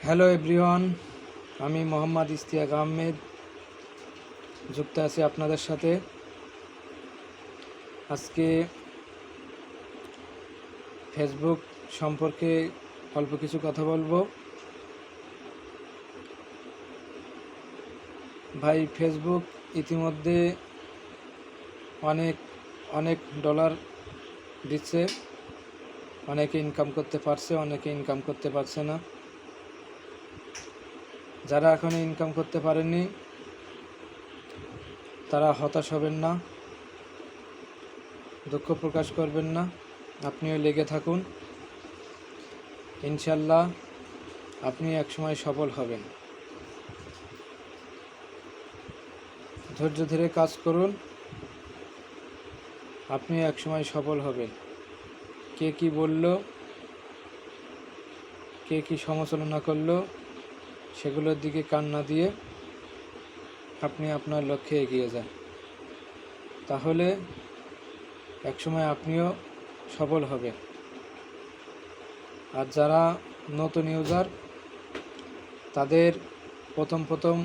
Hello everyone, আমি মোহাম্মদ ইশতিয়াক আহমেদ যুক্ত আছি আপনাদের সাথে। আজকে ফেসবুক সম্পর্কে অল্প কিছু কথা বলবো। ভাই, ফেসবুক ইতিমধ্যে অনেক ডলার দিচ্ছে। অনেকে ইনকাম করতে পারছে, অনেকে ইনকাম করতে পারছে না। যারা এখনো ইনকাম করতে পারেননি তারা হতাশ হবেন না, দুঃখ প্রকাশ করবেন না। আপনিও লেগে থাকুন, ইনশাল্লাহ আপনি একসময় সফল হবেন। ধৈর্য ধরে কাজ করুন, আপনি একসময় সফল হবেন। কে কি বলল, কে কি সমালোচনা করলো, সেগুলোর দিকে কান না দিয়ে আপনি আপনার লক্ষ্যে এগিয়ে যান, তাহলে একসময় আপনিও সফল হবেন। আর যারা নতুন ইউজার, তাদের প্রথম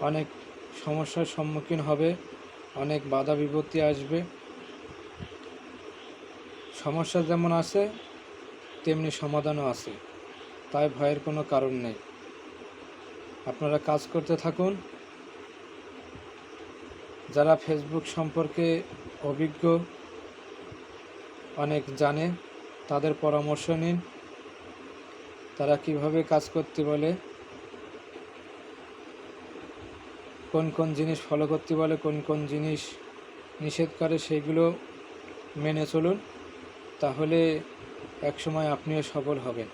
অনেক সমস্যার সম্মুখীন হবে, অনেক বাধা বিপত্তি আসবে। সমস্যা যেমন আছে তেমনি সমাধানও আছে, তাই ভয়ের কোনো কারণ নেই। আপনারা কাজ করতে থাকুন। যারা ফেসবুক সম্পর্কে অভিজ্ঞ, অনেক জানে, তাদের পরামর্শ নিন। তারা কিভাবে কাজ করতে বলে, কোন কোন জিনিস ফলো করতে বলে, কোন কোন জিনিস নিষেধ করে, সেইগুলো মেনে চলুন, তাহলে একসময় আপনিও সফল হবেন।